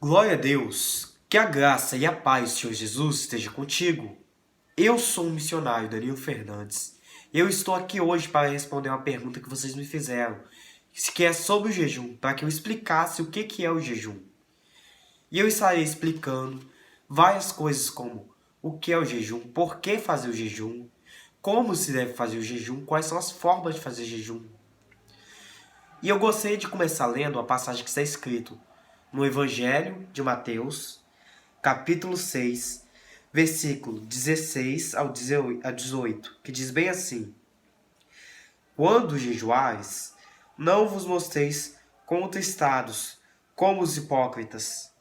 Glória a Deus, que a graça e a paz do Senhor Jesus esteja contigo. Eu sou o missionário Danilo Fernandes. Eu estou aqui hoje para responder uma pergunta que vocês me fizeram, que é sobre o jejum, para que eu explicasse o que é o jejum. E eu estarei explicando várias coisas como o que é o jejum, por que fazer o jejum, como se deve fazer o jejum, quais são as formas de fazer jejum. E eu gostaria de começar lendo a passagem que está escrito no Evangelho de Mateus, capítulo 6, versículo 16 ao 18, que diz bem assim: Quando jejuais, não vos mostreis contristados, como os hipócritas,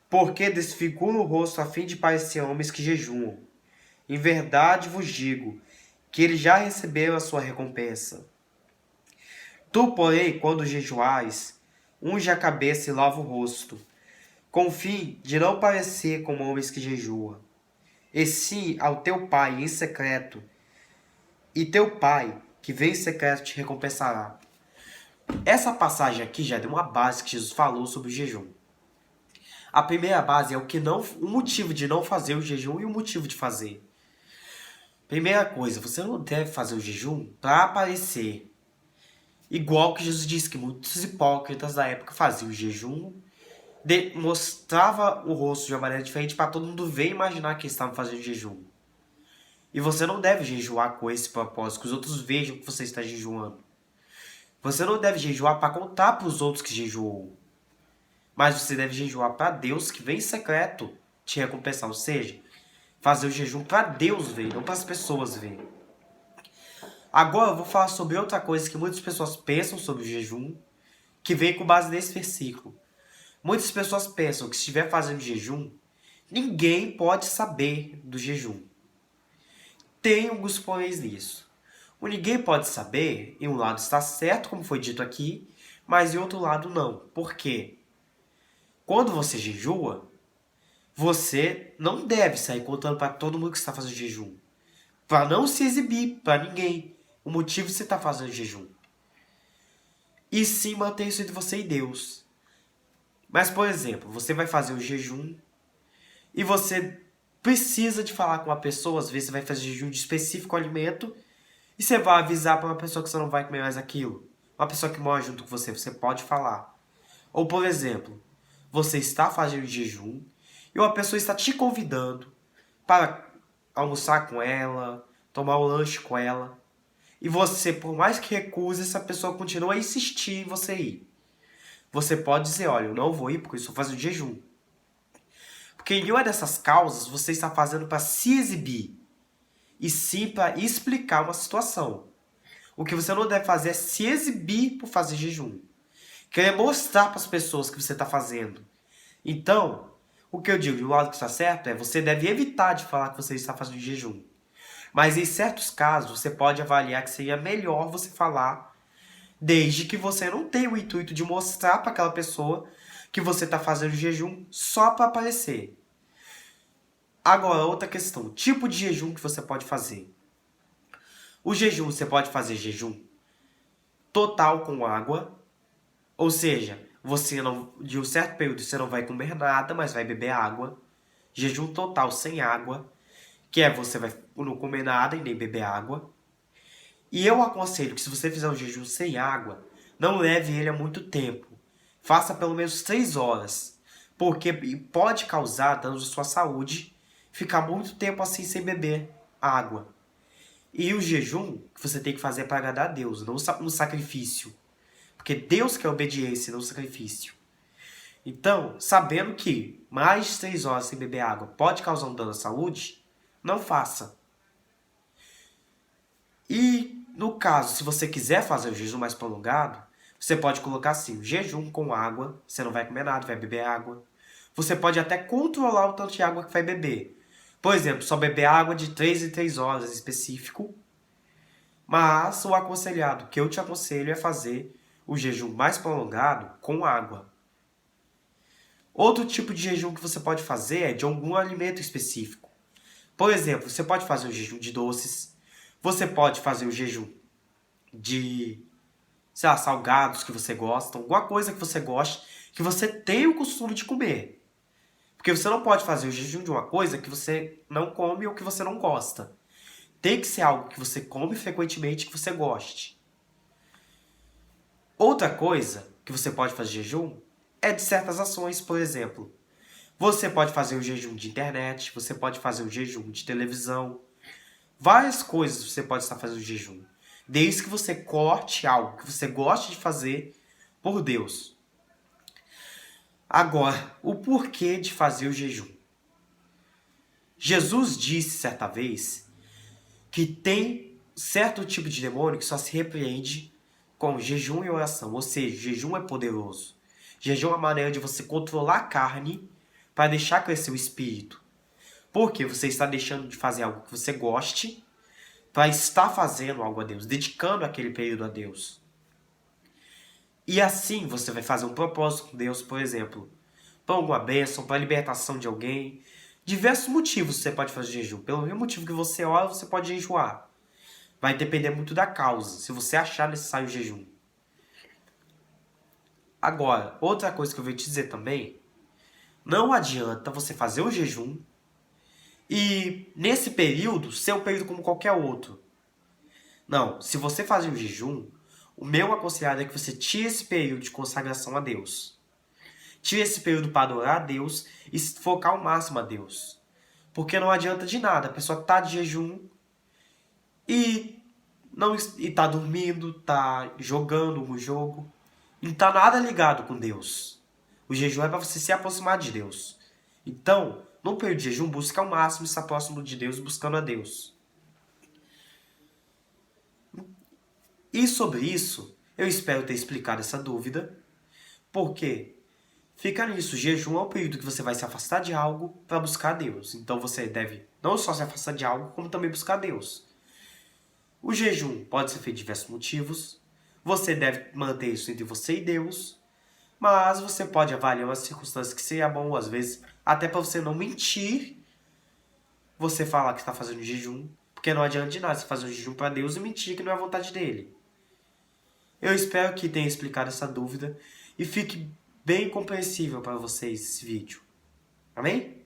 porque desfiguram o rosto a fim de parecer homens que jejuam. Em verdade vos digo, que eles já receberam a sua recompensa. Tu, porém, quando jejuais, unge a cabeça e lava o rosto, com o fim de não parecer como homens que jejuam, e sim ao teu Pai em secreto, e teu Pai, que vem em secreto, te recompensará. Essa passagem aqui já deu uma base que Jesus falou sobre o jejum. A primeira base é o motivo de não fazer o jejum e o motivo de fazer. Primeira coisa, você não deve fazer o jejum para aparecer. Igual que Jesus disse que muitos hipócritas da época faziam o jejum, mostrava o rosto de uma maneira diferente para todo mundo ver e imaginar que eles estavam fazendo jejum. E você não deve jejuar com esse propósito, que os outros vejam que você está jejuando. Você não deve jejuar para contar para os outros que jejuou. Mas você deve jejuar para Deus, que vem em secreto te recompensar. Ou seja, fazer o jejum para Deus ver, não para as pessoas verem. Agora eu vou falar sobre outra coisa que muitas pessoas pensam sobre o jejum, que vem com base nesse versículo. Muitas pessoas pensam que se estiver fazendo jejum, ninguém pode saber do jejum. Tem alguns poréns nisso. O ninguém pode saber, em um lado está certo, como foi dito aqui, mas em outro lado não. Por quê? Quando você jejua, você não deve sair contando para todo mundo que está fazendo jejum. Para não se exibir para ninguém o motivo de você estar fazendo jejum. E sim manter isso entre você e Deus. Mas, por exemplo, você vai fazer o jejum e você precisa de falar com uma pessoa, às vezes você vai fazer jejum de específico alimento, e você vai avisar para uma pessoa que você não vai comer mais aquilo. Uma pessoa que mora junto com você pode falar. Ou, por exemplo, você está fazendo jejum e uma pessoa está te convidando para almoçar com ela, tomar um lanche com ela. E você, por mais que recuse, essa pessoa continua a insistir em você ir. Você pode dizer, olha, eu não vou ir porque eu estou fazendo jejum. Porque em nenhuma dessas causas você está fazendo para se exibir, e sim para explicar uma situação. O que você não deve fazer é se exibir por fazer jejum. Querer mostrar para as pessoas que você está fazendo. Então, o que eu digo, do lado que está certo, é você deve evitar de falar que você está fazendo jejum. Mas em certos casos, você pode avaliar que seria melhor você falar, desde que você não tenha o intuito de mostrar para aquela pessoa que você está fazendo jejum só para aparecer. Agora, outra questão, tipo de jejum que você pode fazer. O jejum, você pode fazer jejum total com água, ou seja, você não, de um certo período você não vai comer nada, mas vai beber água. Jejum total sem água, que é você vai não comer nada e nem beber água. E eu aconselho que se você fizer um jejum sem água, não leve ele a muito tempo. Faça pelo menos 3 horas, porque pode causar danos à sua saúde ficar muito tempo assim sem beber água. E o jejum que você tem que fazer é para agradar a Deus, não um sacrifício. Porque Deus quer obediência, não sacrifício. Então, sabendo que mais de 3 horas sem beber água pode causar um dano à saúde, não faça. E, no caso, se você quiser fazer o jejum mais prolongado, você pode colocar assim, jejum com água, você não vai comer nada, vai beber água. Você pode até controlar o tanto de água que vai beber. Por exemplo, só beber água de 3 em 3 horas específico. Mas o aconselhado que eu te aconselho é fazer o jejum mais prolongado com água. Outro tipo de jejum que você pode fazer é de algum alimento específico. Por exemplo, você pode fazer o jejum de doces. Você pode fazer o jejum de, sei lá, salgados que você gosta. Alguma coisa que você goste, que você tem o costume de comer. Porque você não pode fazer o jejum de uma coisa que você não come ou que você não gosta. Tem que ser algo que você come frequentemente, que você goste. Outra coisa que você pode fazer jejum é de certas ações, por exemplo. Você pode fazer o jejum de internet, você pode fazer o jejum de televisão. Várias coisas você pode estar fazendo jejum. Desde que você corte algo que você goste de fazer por Deus. Agora, o porquê de fazer o jejum? Jesus disse certa vez que tem certo tipo de demônio que só se repreende com jejum e oração. Ou seja, jejum é poderoso. Jejum é uma maneira de você controlar a carne para deixar crescer o espírito. Porque você está deixando de fazer algo que você goste para estar fazendo algo a Deus, dedicando aquele período a Deus. E assim você vai fazer um propósito com Deus, por exemplo, para alguma bênção, para a libertação de alguém. Diversos motivos você pode fazer jejum. Pelo mesmo motivo que você ora, você pode jejuar. Vai depender muito da causa, se você achar necessário o jejum. Agora, outra coisa que eu vou te dizer também, não adianta você fazer o jejum e nesse período ser um período como qualquer outro. Não, se você fazer o jejum, o meu aconselhado é que você tire esse período de consagração a Deus. Tire esse período para adorar a Deus e focar ao máximo a Deus. Porque não adianta de nada, a pessoa tá de jejum e tá dormindo, tá jogando um jogo, e não tá nada ligado com Deus. O jejum é para você se aproximar de Deus. Então, no período de jejum, busca ao máximo estar próximo de Deus, buscando a Deus. E sobre isso, eu espero ter explicado essa dúvida, porque fica nisso, jejum é um período que você vai se afastar de algo para buscar a Deus. Então você deve não só se afastar de algo, como também buscar a Deus. O jejum pode ser feito de diversos motivos. Você deve manter isso entre você e Deus. Mas você pode avaliar as circunstâncias que seria bom, às vezes, até para você não mentir, você falar que está fazendo jejum. Porque não adianta de nada você fazer um jejum para Deus e mentir que não é a vontade dele. Eu espero que tenha explicado essa dúvida e fique bem compreensível para vocês esse vídeo. Amém?